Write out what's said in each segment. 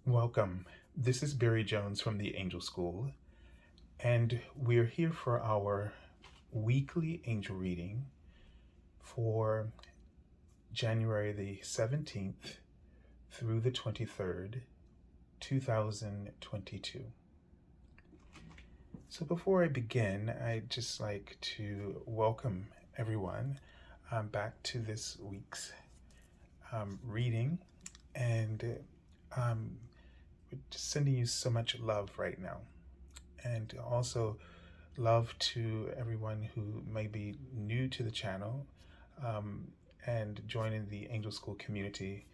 Welcome. This is Barry Jones from the Angel School, and we're here for our weekly angel reading for January the 17th through the 23rd, 2022. So before I begin, I'd just like to welcome everyone back to this week's reading, and we're just sending you so much love right now. And also love to everyone who may be new to the channel and joining the Angel School community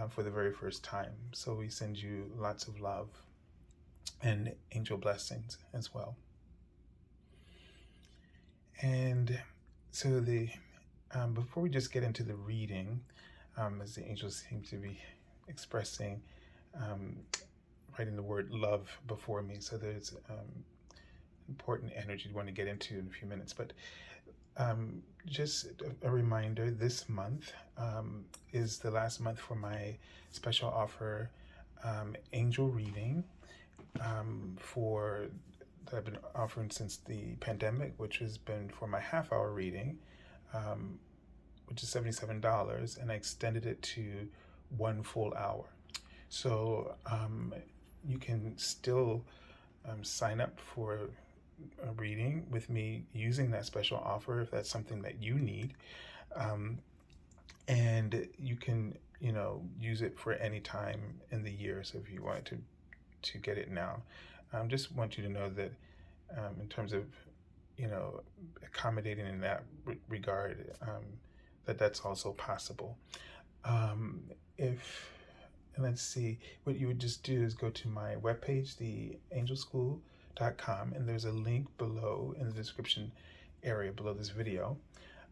for the very first time. So we send you lots of love and angel blessings as well. And so before we just get into the reading, as the angels seem to be expressing, writing the word love before me, so there's important energy we want to get into in a few minutes. But just a reminder, this month is the last month for my special offer angel reading that I've been offering since the pandemic, which has been for my half-hour reading, which is $77, and I extended it to 1 full hour. So you can still sign up for a reading with me using that special offer if that's something that you need, and you can use it for any time in the year. So if you wanted to get it now, just want you to know that in terms of accommodating in that regard, that's also possible. And let's see, what you would just do is go to my webpage, theangelschool.com, and there's a link below in the description area below this video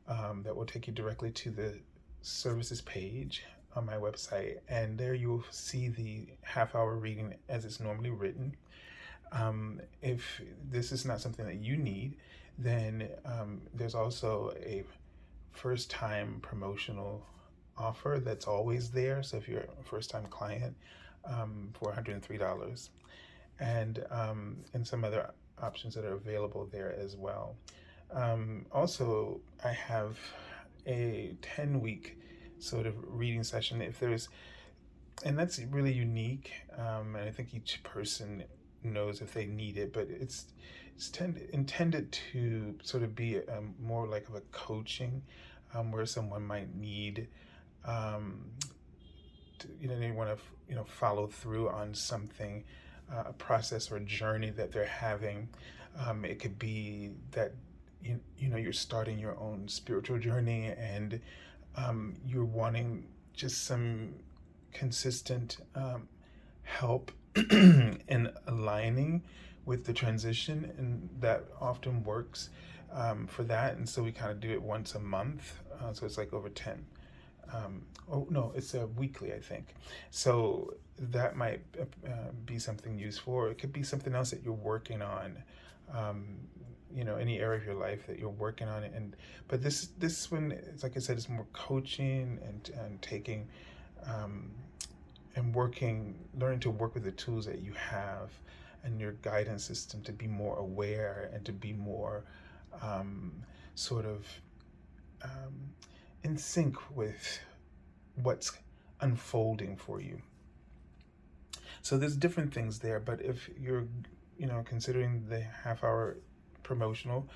that will take you directly to the services page on my website, and there you will see the half-hour reading as it's normally written. If this is not something that you need, then there's also a first-time promotional offer that's always there. So if you're a first-time client, for $103, and some other options that are available there as well. Also, I have a 10-week sort of reading session and that's really unique, and I think each person knows if they need it, but it's intended to sort of be more like of a coaching, where someone might need they want to follow through on something, a process or a journey that they're having. It could be that you're starting your own spiritual journey, and you're wanting just some consistent help in aligning with the transition, and that often works for that. And so we kind of do it once a month, so it's like over 10. It's a weekly, I think. So that might be something useful, or it could be something else that you're working on. Any area of your life that you're working on, but this one, like I said, is more coaching and taking and learning to work with the tools that you have and your guidance system to be more aware and to be more in sync with what's unfolding for you. So there's different things there, but if you're considering the half-hour promotional,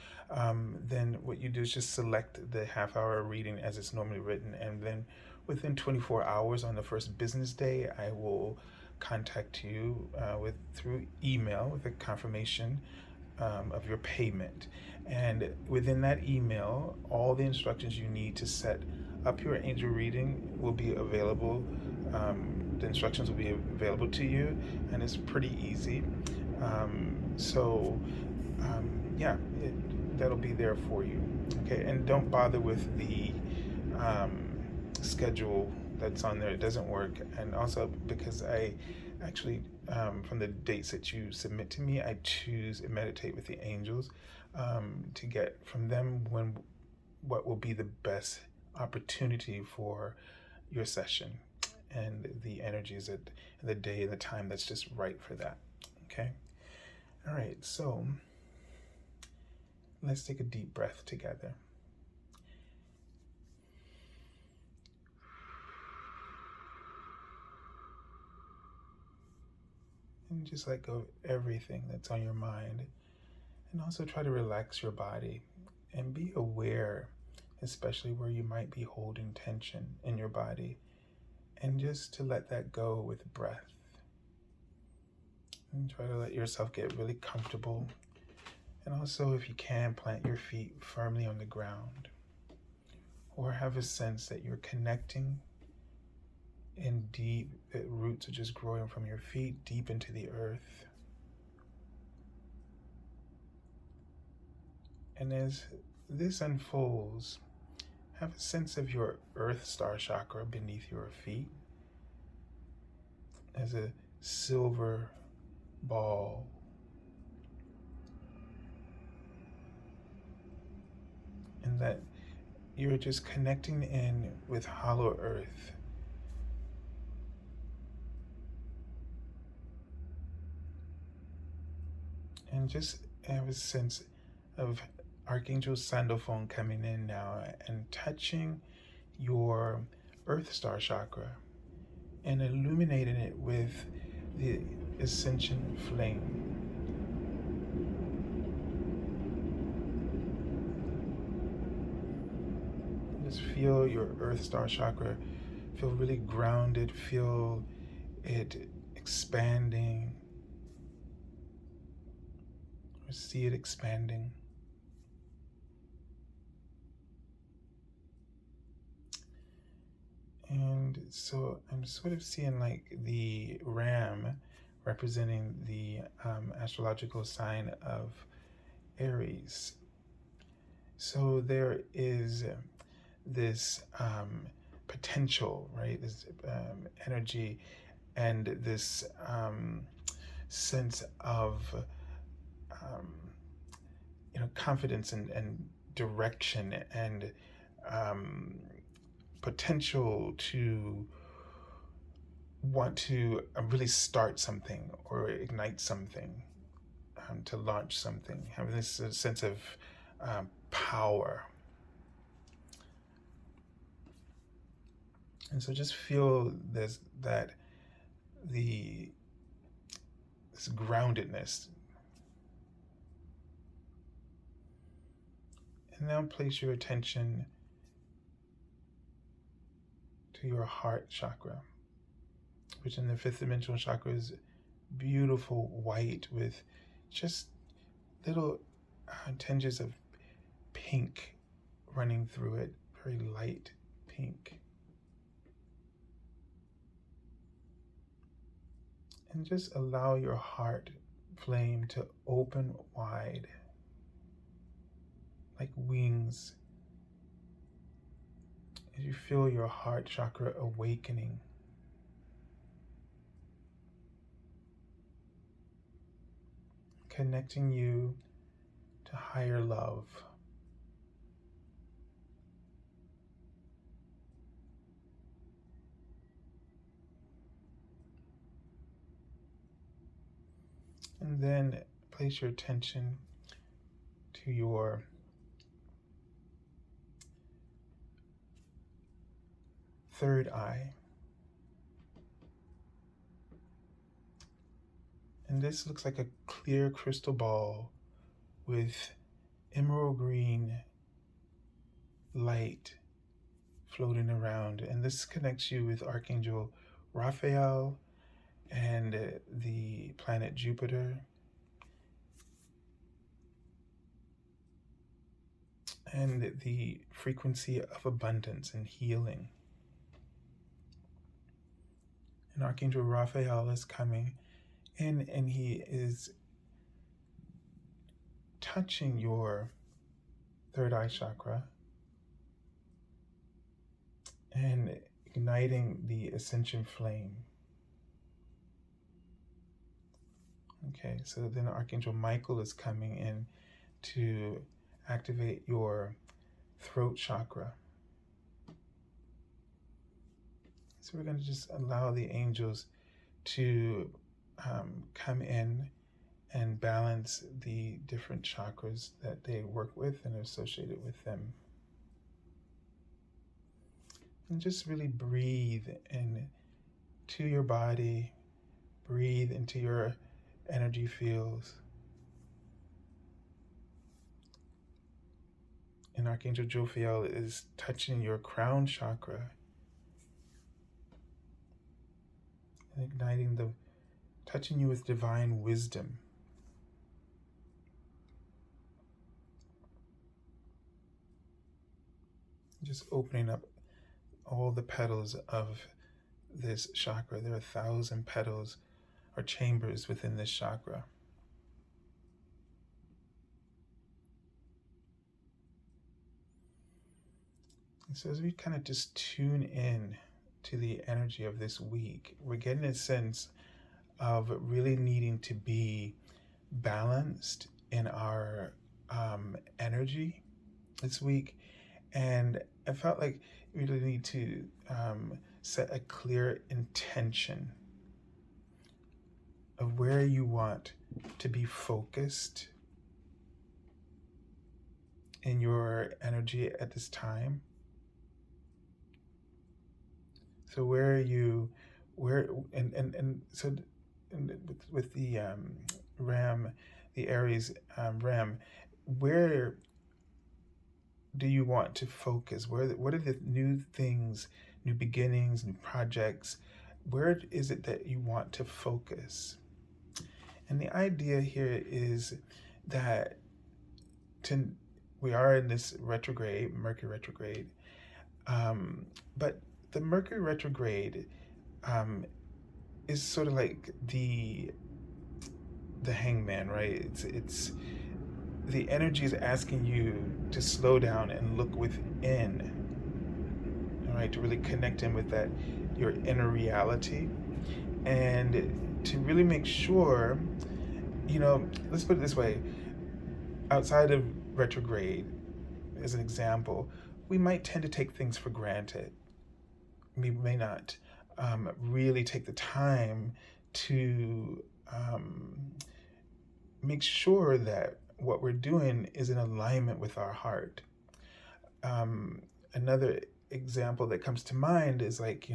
then what you do is just select the half-hour reading as it's normally written, and then within 24 hours on the first business day, I will contact you through email with a confirmation of your payment. And within that email, all the instructions you need to set up your angel reading will be available. The instructions will be available to you, and it's pretty easy. That'll be there for you. Okay, and don't bother with the schedule that's on there. It doesn't work. And also, because I actually, from the dates that you submit to me, I choose and meditate with the angels to get from them what will be the best opportunity for your session. and the energies at the day and the time that's just right for that. Okay? All right, so let's take a deep breath together. And just let go of everything that's on your mind. And also try to relax your body and be aware, especially where you might be holding tension in your body, and just to let that go with breath. And try to let yourself get really comfortable. And also, if you can, plant your feet firmly on the ground, or have a sense that you're connecting in deep, that roots are just growing from your feet deep into the earth. And as this unfolds, have a sense of your Earth Star Chakra beneath your feet as a silver ball. And that you're just connecting in with hollow earth. And just have a sense of Archangel Sandalphon coming in now and touching your Earth Star Chakra and illuminating it with the ascension flame. Just feel your Earth Star Chakra, feel really grounded, feel it expanding, or see it expanding. And so I'm sort of seeing like the ram representing the astrological sign of Aries. So there is this potential, right? This energy and this sense of confidence and direction and potential to want to really start something or ignite something, to launch something, having this sense of power. And so just feel this groundedness. And now place your attention to your heart chakra, which in the fifth dimensional chakra is beautiful white with just little tinges of pink running through it, very light pink. And just allow your heart flame to open wide, like wings, as you feel your heart chakra awakening. Connecting you to higher love. And then place your attention to your third eye. And this looks like a clear crystal ball with emerald green light floating around. And this connects you with Archangel Raphael and the planet Jupiter. And the frequency of abundance and healing. And Archangel Raphael is coming in and he is touching your third eye chakra and igniting the ascension flame. Okay, so then Archangel Michael is coming in to activate your throat chakra. So we're going to just allow the angels to come in and balance the different chakras that they work with and are associated with them. And just really breathe into your body, breathe into your energy fields. And Archangel Raphael is touching your crown chakra, and igniting touching you with divine wisdom. Just opening up all the petals of this chakra. There are 1,000 petals or chambers within this chakra. And so as we kind of just tune in to the energy of this week, we're getting a sense of really needing to be balanced in our energy this week. And I felt like we really need to set a clear intention of where you want to be focused in your energy at this time. So where are you, with the Ram, the Aries Ram, where do you want to focus? What are the new things, new beginnings, new projects? Where is it that you want to focus? And the idea here is that we are in this retrograde, Mercury retrograde, but the Mercury retrograde is sort of like the hangman, right? It's the energy is asking you to slow down and look within, all right, to really connect in with that, your inner reality, and to really make sure, let's put it this way, outside of retrograde, as an example, we might tend to take things for granted. We may not really take the time to make sure that what we're doing is in alignment with our heart. Another example that comes to mind is like,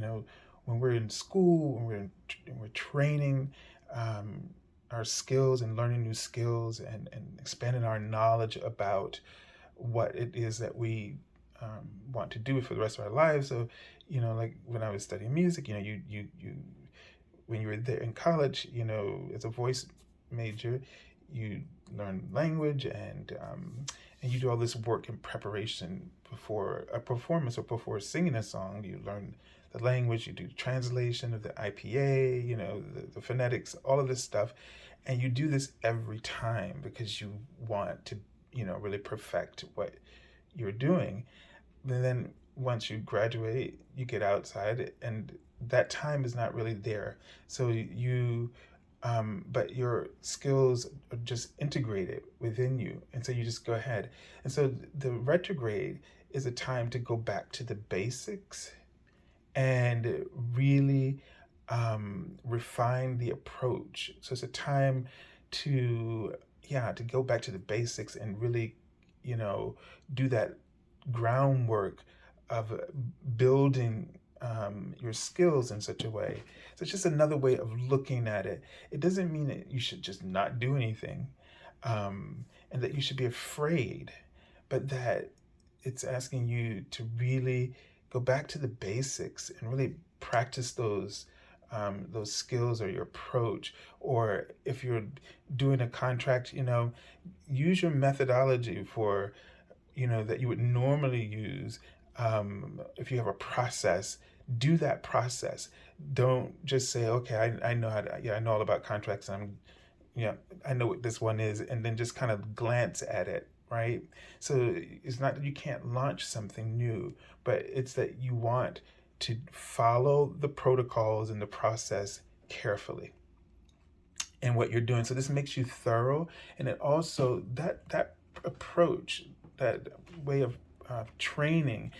when we're in school, when we're training our skills and learning new skills and expanding our knowledge about what it is that we want to do for the rest of our lives. So, like when I was studying music, you when you were there in college, as a voice major, you learn language and you do all this work in preparation before a performance or before singing a song. You learn the language, you do translation of the IPA, the phonetics, all of this stuff. And you do this every time because you want to, really perfect what you're doing. And then once you graduate, you get outside and that time is not really there. So but your skills are just integrated within you. And so you just go ahead. And so the retrograde is a time to go back to the basics and really refine the approach. So it's a time to go back to the basics and really, do that groundwork of building your skills in such a way. So it's just another way of looking at it. It doesn't mean that you should just not do anything and that you should be afraid, but that it's asking you to really go back to the basics and really practice those skills or your approach. Or if you're doing a contract, use your methodology for, that you would normally use. If you have a process, do that process. Don't just say, okay, I know how to, I know all about contracts. I know what this one is, and then just kind of glance at it, right? So it's not that you can't launch something new, but it's that you want to follow the protocols and the process carefully in what you're doing. So this makes you thorough, and it also, that approach, that way of training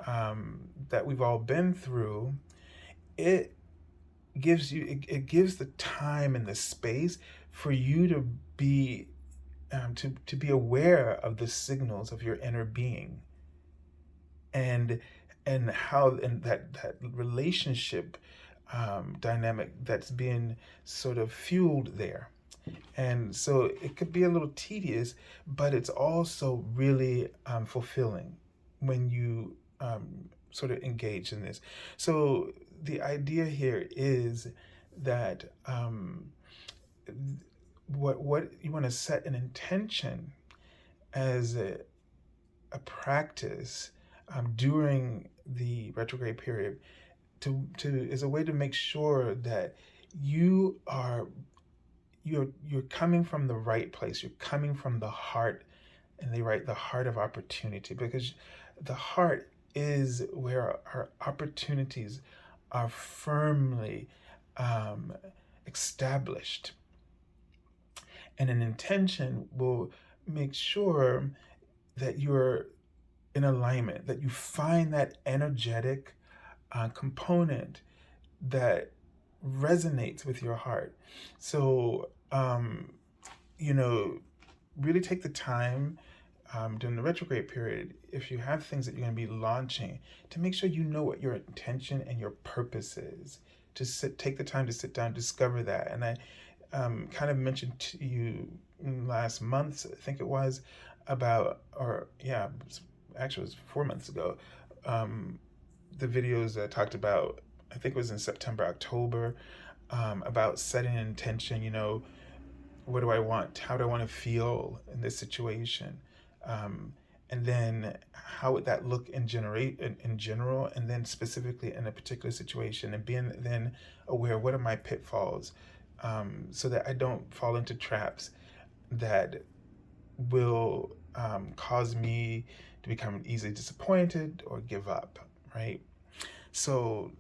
that we've all been through, it it gives the time and the space for you to be to be aware of the signals of your inner being, and how, and that relationship dynamic that's being sort of fueled there. And so it could be a little tedious, but it's also really fulfilling when you sort of engage in this. So the idea here is that what you want to set an intention as a practice during the retrograde period, to is a way to make sure that you are you're coming from the right place. You're coming from the heart, and they write the heart of opportunity, because the heart is where our opportunities are firmly established. And an intention will make sure that you're in alignment, that you find that energetic component that resonates with your heart. So, really take the time during the retrograde period, if you have things that you're going to be launching, to make sure you know what your intention and your purpose is. Take the time to sit down, discover that. And I kind of mentioned to you last month, I think it was, about, or yeah, actually it was 4 months ago, the videos that I talked about, I think it was in September, October, about setting an intention. What do I want? How do I want to feel in this situation? And then how would that look in general, and then specifically in a particular situation, and being then aware, what are my pitfalls, so that I don't fall into traps that will cause me to become easily disappointed or give up, right? So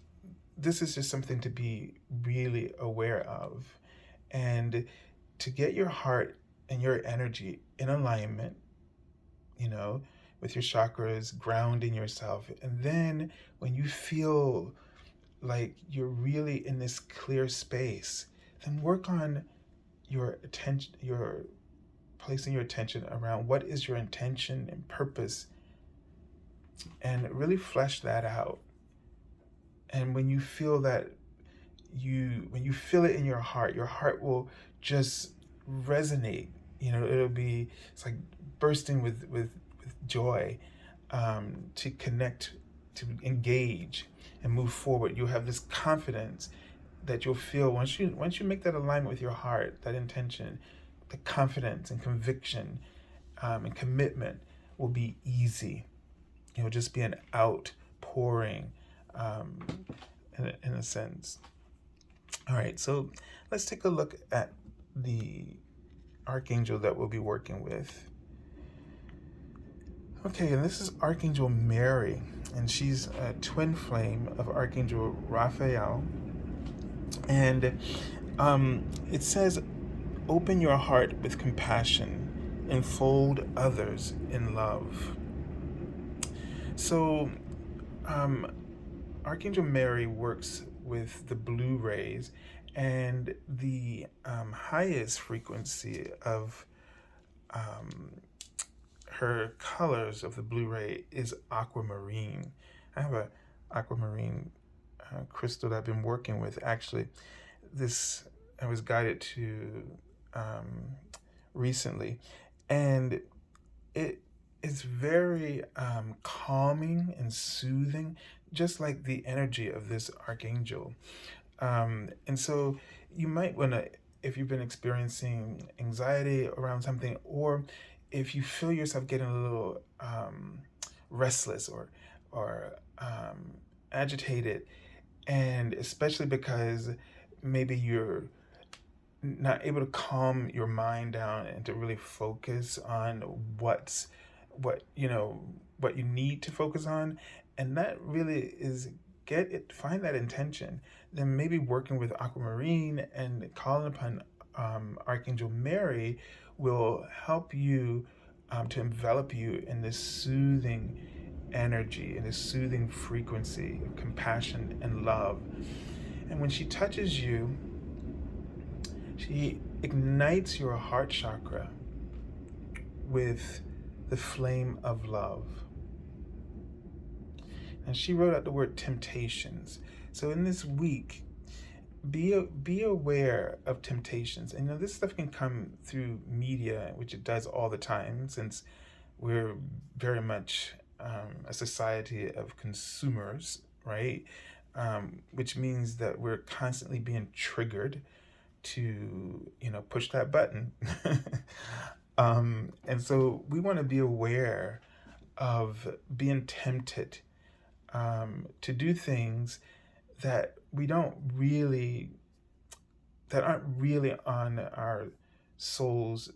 this is just something to be really aware of, and to get your heart and your energy in alignment, with your chakras, grounding yourself. And then when you feel like you're really in this clear space, then work on your attention, placing your attention around what is your intention and purpose, and really flesh that out. And when you feel that, when you feel it in your heart will just resonate. It's like bursting with joy, to connect, to engage and move forward. You'll have this confidence that you'll feel once you make that alignment with your heart, that intention, the confidence and conviction and commitment will be easy. It will just be an outpouring, in a sense. All right, so let's take a look at the archangel that we'll be working with. Okay, and this is Archangel Mary, and she's a twin flame of Archangel Raphael. And it says, open your heart with compassion, enfold others in love. So Archangel Mary works with the blue rays, and the highest frequency of her colors of the blue ray is aquamarine. I have a aquamarine crystal that I've been working with. Actually, this I was guided to recently, and it is very calming and soothing, just like the energy of this archangel. And so you might want to, if you've been experiencing anxiety around something, or if you feel yourself getting a little restless or agitated, and especially because maybe you're not able to calm your mind down and to really focus on what you need to focus on, and that really is find that intention, then maybe working with aquamarine and calling upon Archangel Mary will help you to envelop you in this soothing energy, in this soothing frequency of compassion and love. And when she touches you, she ignites your heart chakra with the flame of love. And she wrote out the word temptations. So in this week, be aware of temptations. And this stuff can come through media, which it does all the time, since we're very much a society of consumers, right? Which means that we're constantly being triggered to, push that button. And so we want to be aware of being tempted to do things that aren't really on our soul's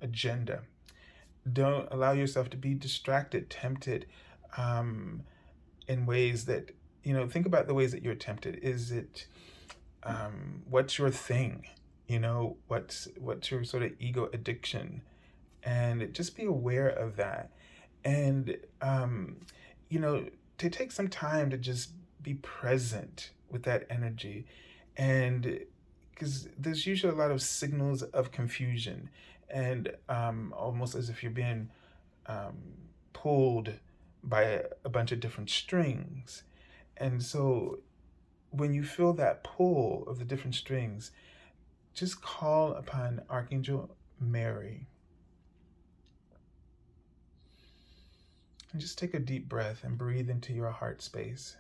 agenda. Don't allow yourself to be distracted, tempted in ways that, think about the ways that you're tempted. Is it, what's your thing? What's your sort of ego addiction? And just be aware of that. And, to take some time to just be present with that energy. And because there's usually a lot of signals of confusion and almost as if you're being pulled by a bunch of different strings. And so when you feel that pull of the different strings, just call upon Archangel Mary. And just take a deep breath and breathe into your heart space.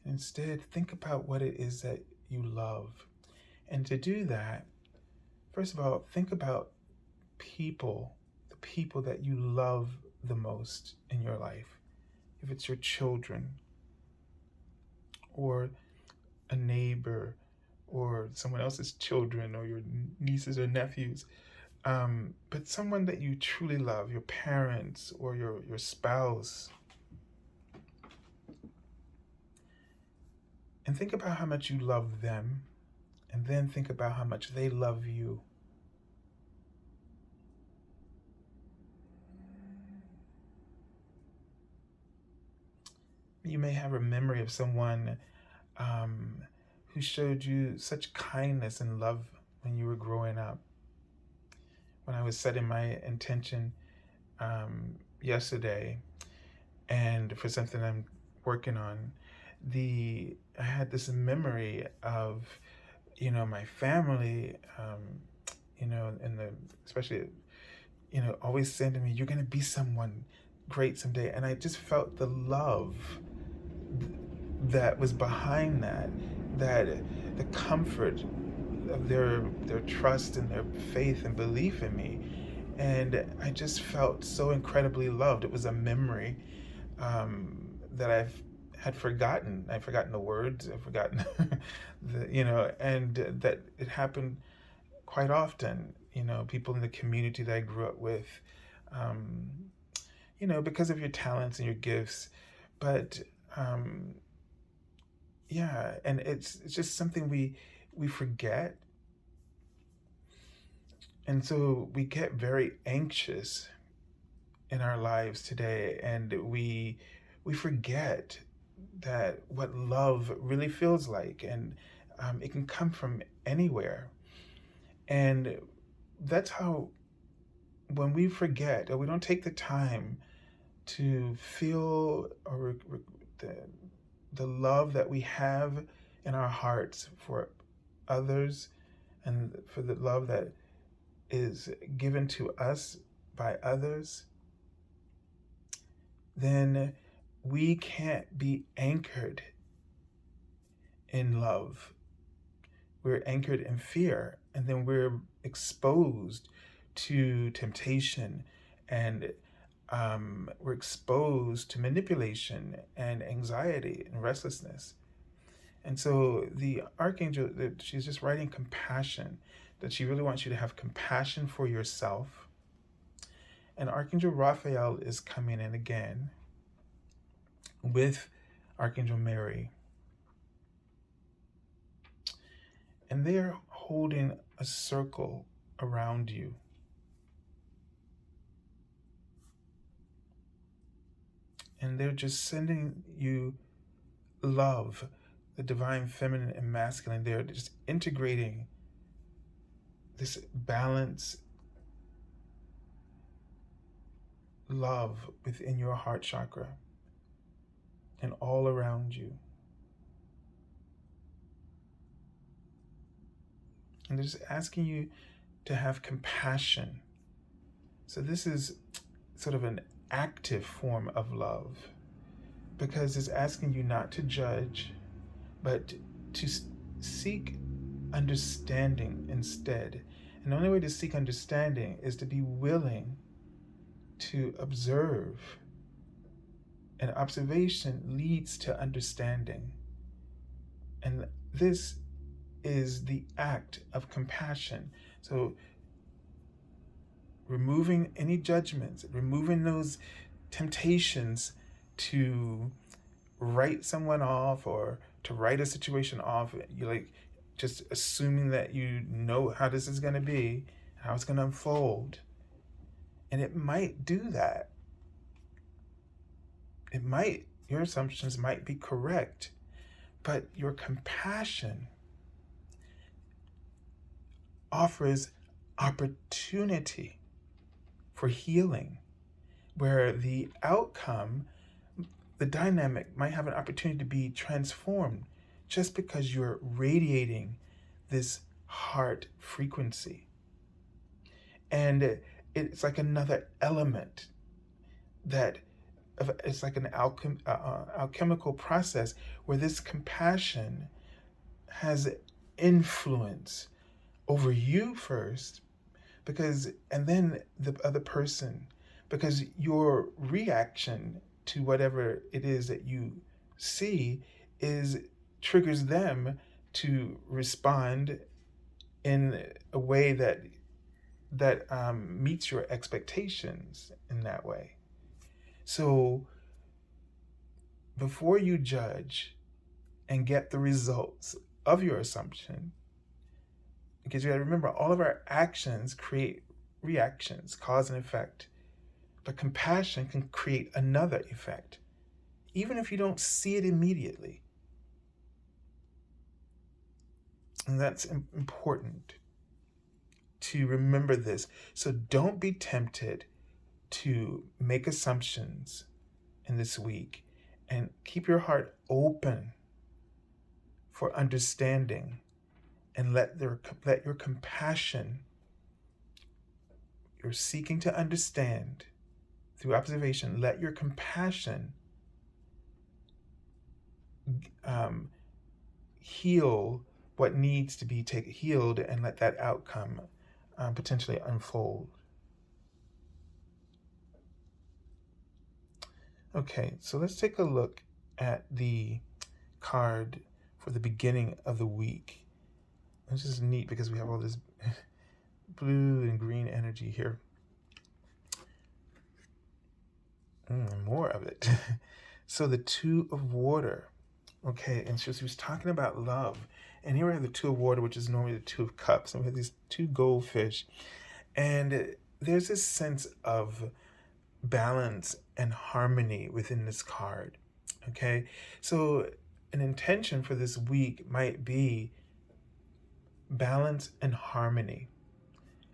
Instead, think about what it is that you love. And to do that, first of all, think about the people that you love the most in your life. If it's your children, or a neighbor, or someone else's children, or your nieces or nephews, but someone that you truly love, your parents or your spouse. And think about how much you love them, and then think about how much they love you. You may have a memory of someone who showed you such kindness and love when you were growing up. When I was setting my intention yesterday, and for something I'm working on, I had this memory of, my family, especially, always saying to me, "You're going to be someone great someday." And I just felt the love that was behind that the comfort of their trust and their faith and belief in me. And I just felt so incredibly loved. It was a memory that had forgotten. I've forgotten the words. I've forgotten, and that it happened quite often. People in the community that I grew up with, because of your talents and your gifts. But and it's just something we forget. And so we get very anxious in our lives today, and we forget that what love really feels like, and it can come from anywhere. And that's how, when we forget, or we don't take the time to feel the love that we have in our hearts for others, and for the love that is given to us by others, then we can't be anchored in love. We're anchored in fear, and then we're exposed to temptation, and we're exposed to manipulation and anxiety and restlessness. And so the Archangel, she's just writing compassion, that she really wants you to have compassion for yourself. And Archangel Raphael is coming in again with Archangel Mary. And they're holding a circle around you. And they're just sending you love, the divine feminine and masculine. They're just integrating this balance, love within your heart chakra and all around you. And they're just asking you to have compassion. So this is sort of an active form of love, because it's asking you not to judge, but to seek understanding instead. And the only way to seek understanding is to be willing to observe. And observation leads to understanding. And this is the act of compassion. So removing any judgments, removing those temptations to write someone off or to write a situation off. You like just assuming that you know how this is going to be, how it's going to unfold. And it might do that. Your assumptions might be correct, but your compassion offers opportunity for healing, where the outcome, the dynamic might have an opportunity to be transformed just because you're radiating this heart frequency. And it's like another element that it's like an alchemical process where this compassion has influence over you first, and then the other person, because your reaction to whatever it is that you see triggers them to respond in a way that meets your expectations in that way. So before you judge and get the results of your assumption, because you got to remember, all of our actions create reactions, cause and effect. But compassion can create another effect, even if you don't see it immediately. And that's important to remember this. So don't be tempted to make assumptions in this week, and keep your heart open for understanding, and let your compassion, you're seeking to understand through observation, let your compassion heal what needs to be healed, and let that outcome potentially unfold. Okay, so let's take a look at the card for the beginning of the week. This is neat because we have all this blue and green energy here. More of it. So the Two of Water. Okay, and so she was talking about love. And here we have the Two of Water, which is normally the Two of Cups. And we have these two goldfish. And there's this sense of balance and harmony within this card. Okay, so an intention for this week might be balance and harmony.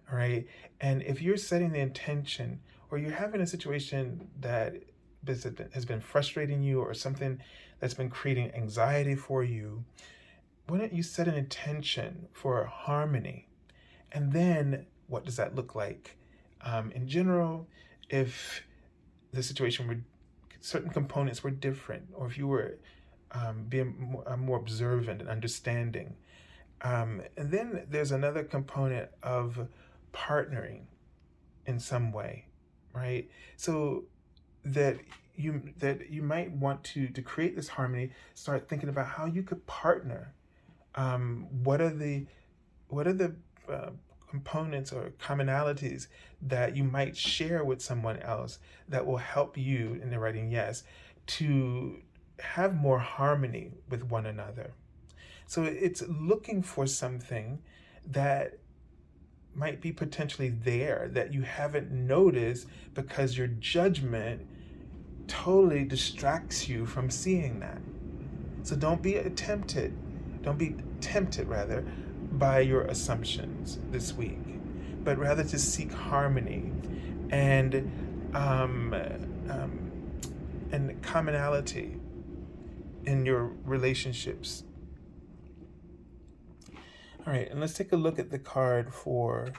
All right, and if you're setting the intention, or you're having a situation that has been frustrating you, or something that's been creating anxiety for you, why don't you set an intention for harmony? And then what does that look like? In general, if the situation were certain components were different, or if you were being more observant and understanding, and then there's another component of partnering in some way, right? So that you might want to create this harmony, start thinking about how you could partner. What are the components or commonalities that you might share with someone else that will help you, in the writing yes, to have more harmony with one another. So it's looking for something that might be potentially there that you haven't noticed because your judgment totally distracts you from seeing that. So don't be tempted rather by your assumptions this week, but rather to seek harmony and um, um, and commonality in your relationships. All right, and let's take a look at the card for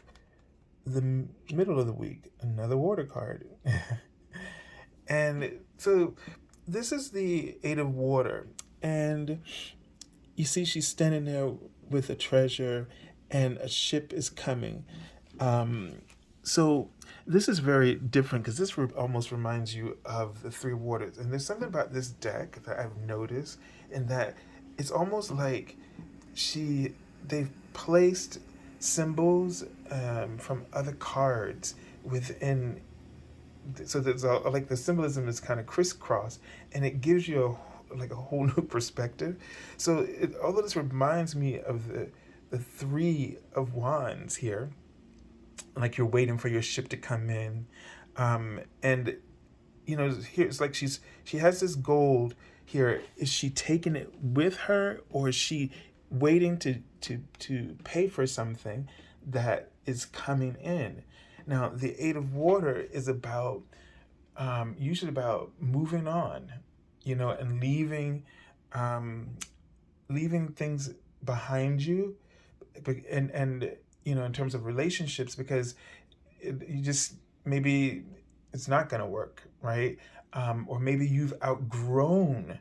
the middle of the week, another water card. And so this is the Eight of Water, and you see she's standing there with a treasure, and a ship is coming. So this is very different because this almost reminds you of the Three Waters. And there's something about this deck that I've noticed, in that it's almost like they've placed symbols from other cards within. So there's like the symbolism is kind of crisscross, and it gives you a whole new perspective. So although this reminds me of the Three of Wands here, like you're waiting for your ship to come in, and here it's like she has this gold here. Is she taking it with her, or is she waiting to pay for something that is coming in? Now the Eight of Water is about usually about moving on, and leaving things behind you, and in terms of relationships, because you just, maybe it's not going to work, right? Or maybe you've outgrown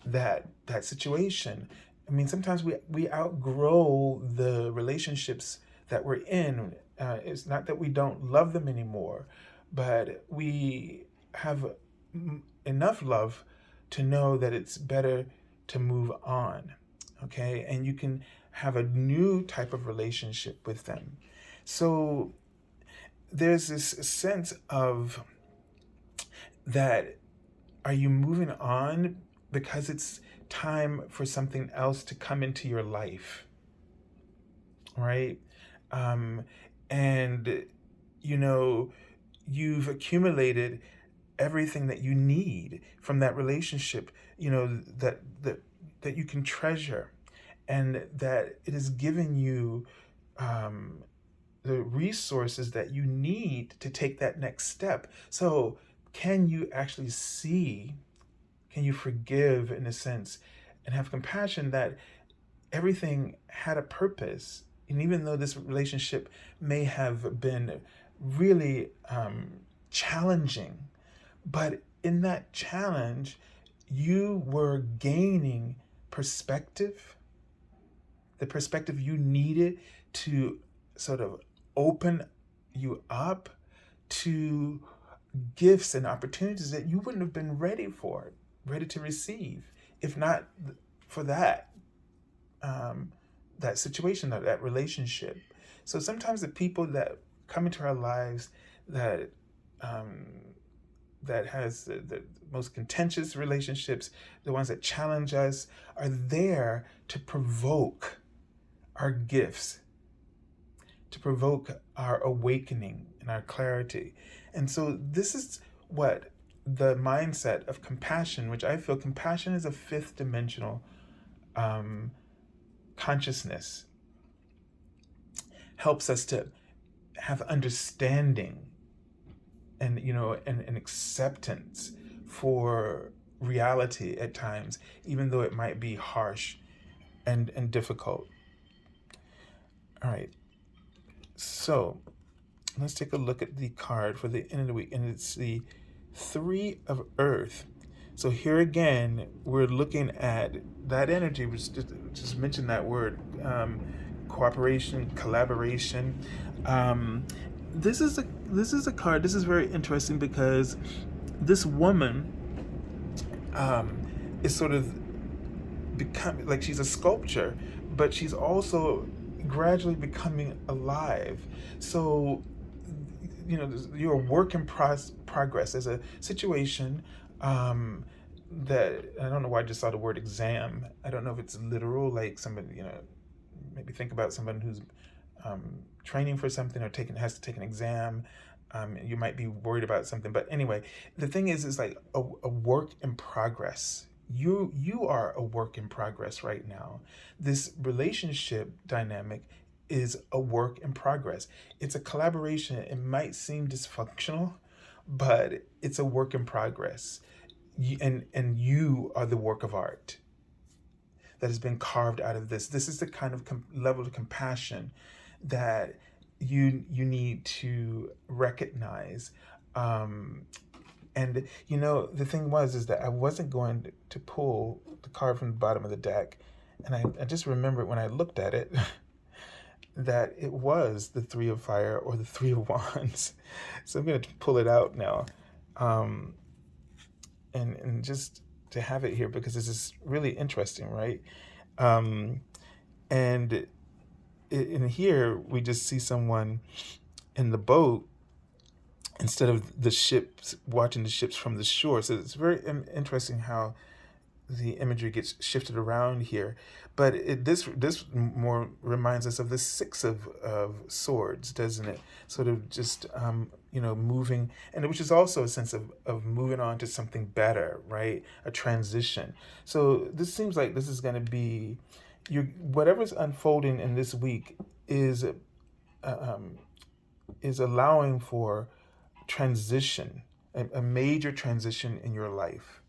that situation. I mean, sometimes we outgrow the relationships that we're in. It's not that we don't love them anymore, but we have enough love to know that it's better to move on, okay? And you can have a new type of relationship with them. So there's this sense of that, are you moving on because it's time for something else to come into your life, right? And you've accumulated everything that you need from that relationship, that you can treasure, and that it has given you the resources that you need to take that next step. So can you actually can you forgive, in a sense, and have compassion that everything had a purpose? And even though this relationship may have been really challenging, but in that challenge, you were gaining perspective, the perspective you needed to sort of open you up to gifts and opportunities that you wouldn't have been ready to receive, if not for that situation, or that relationship. So sometimes the people that come into our lives that has the most contentious relationships, the ones that challenge us, are there to provoke our gifts, to provoke our awakening and our clarity. And so this is what the mindset of compassion, which I feel compassion is a fifth dimensional consciousness, helps us to have understanding and and acceptance for reality at times, even though it might be harsh and difficult. All right, so let's take a look at the card for the end of the week, and it's the Three of Earth. So here again, we're looking at that energy, which just mentioned that word, cooperation, collaboration. This is a card. This is very interesting because this woman is sort of becoming, like, she's a sculpture, but she's also gradually becoming alive. So you're a work in progress. There's a situation that, I don't know why I just saw the word exam. I don't know if it's literal, like somebody, maybe think about someone who's training for something, or has to take an exam. You might be worried about something, but anyway, the thing is like a work in progress. You are a work in progress right now. This relationship dynamic is a work in progress. It's a collaboration. It might seem dysfunctional, but it's a work in progress. And you are the work of art that has been carved out of this. This is the kind of level of compassion that you need to recognize. And the thing is that I wasn't going to pull the card from the bottom of the deck, and I just remembered when I looked at it that it was the Three of Fire or the Three of Wands. So I'm going to pull it out now, and just to have it here because this is really interesting, right? And in here we just see someone in the boat instead of the ships, watching the ships from the shore. So it's very interesting how the imagery gets shifted around here. But this more reminds us of the Six of Swords, doesn't it? Sort of just moving, and which is also a sense of moving on to something better, right? A transition. So this seems like this is going to be whatever's unfolding in this week is allowing for transition, a major transition in your life.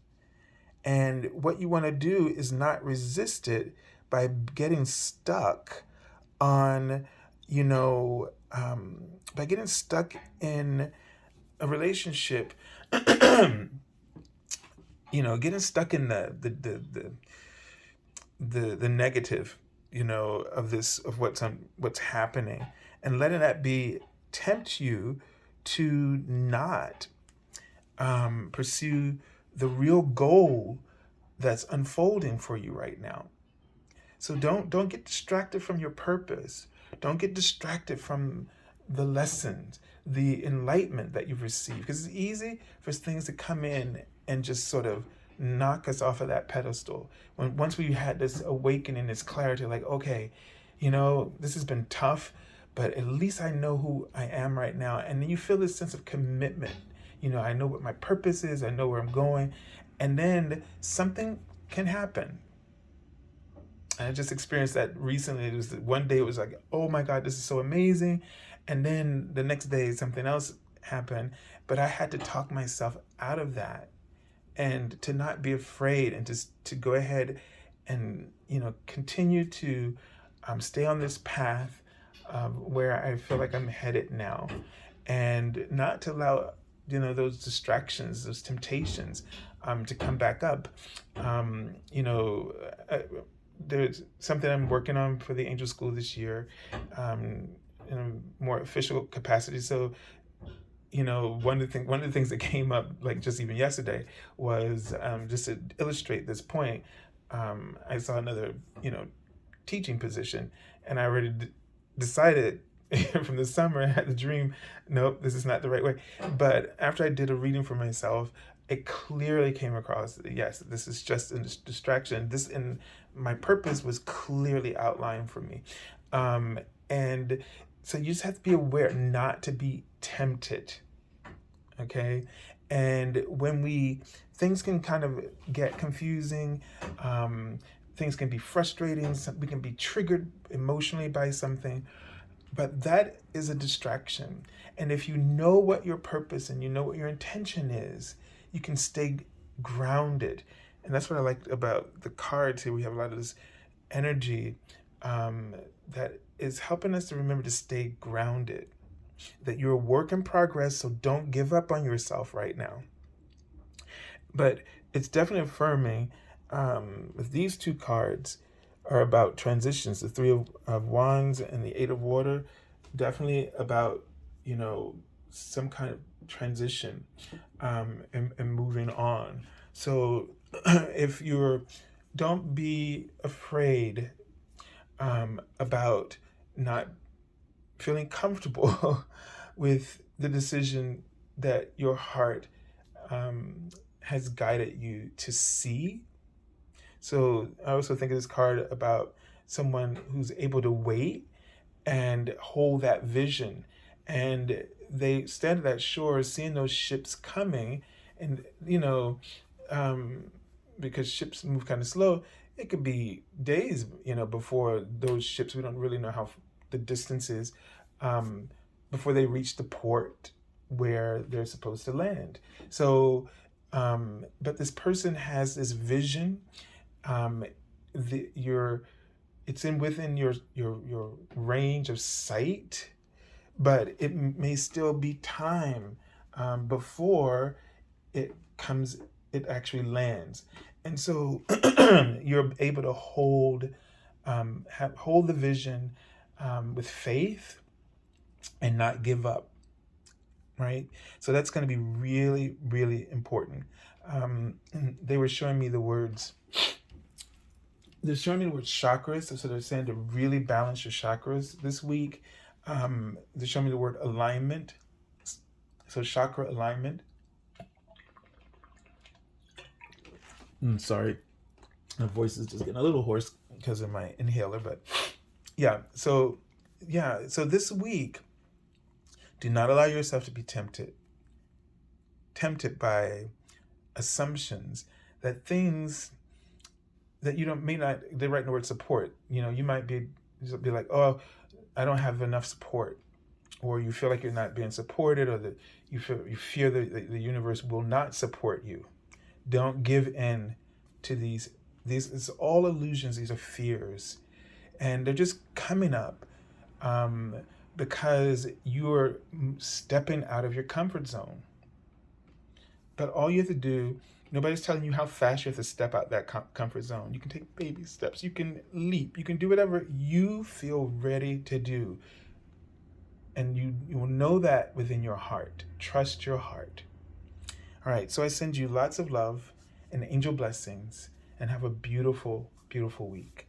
And what you want to do is not resist it by getting stuck on, by getting stuck in a relationship, getting stuck in the negative, of what's happening, and letting that tempt you to not pursue the real goal that's unfolding for you right now. So don't get distracted from your purpose. Don't get distracted from the lessons, the enlightenment that you've received, because it's easy for things to come in and just sort of knock us off of that pedestal. Once we had this awakening, this clarity, like, okay, this has been tough, but at least I know who I am right now. And then you feel this sense of commitment. I know what my purpose is. I know where I'm going. And then something can happen. And I just experienced that recently. It was one day it was like, oh my God, this is so amazing. And then the next day something else happened. But I had to talk myself out of that and to not be afraid and to go ahead and, continue to stay on this path where I feel like I'm headed now, and not to allow those distractions, those temptations to come back up. There's something I'm working on for the Angel School this year in a more official capacity. So, one of the things that came up, like just even yesterday, was just to illustrate this point. I saw another, teaching position, and I already decided from the summer, I had the dream, nope, this is not the right way. But after I did a reading for myself, it clearly came across, yes, this is just a distraction. And my purpose was clearly outlined for me. And so you just have to be aware not to be tempted, okay? And when things can kind of get confusing, things can be frustrating, we can be triggered emotionally by something, but that is a distraction. And if you know what your purpose and you know what your intention is, you can stay grounded. And that's what I like about the cards here. We have a lot of this energy that is helping us to remember to stay grounded, that you're a work in progress, so don't give up on yourself right now. But it's definitely affirming. These two cards are about transitions. The Three of Wands and the Eight of Water, definitely about, some kind of transition and moving on. So if don't be afraid about not feeling comfortable with the decision that your heart has guided you to see. So I also think of this card about someone who's able to wait and hold that vision and they stand at that shore seeing those ships coming, and um, because ships move kind of slow, it could be days, before those ships, we don't really know how the distance is, um, before they reach the port where they're supposed to land. So but this person has this vision. um, your it's in within your range of sight, but it may still be time before it actually lands. And so you're able to hold the vision with faith and not give up, right? So that's going to be really, really important. They were showing me the words. They're showing me the word chakras. So they're saying to really balance your chakras this week. They're showing me the word alignment. So chakra alignment. Sorry, my voice is just getting a little hoarse because of my inhaler. But so this week, do not allow yourself to be tempted by assumptions that things that you may not, they write in the word support. You might be like, oh, I don't have enough support, or you feel like you're not being supported, or that you fear that the universe will not support you. Don't give in to these. It's all illusions. These are fears, and they're just coming up because you're stepping out of your comfort zone. But all you have to do, nobody's telling you how fast you have to step out that comfort zone. You can take baby steps. You can leap. You can do whatever you feel ready to do. And you will know that within your heart. Trust your heart. All right, so I send you lots of love and angel blessings, and have a beautiful, beautiful week.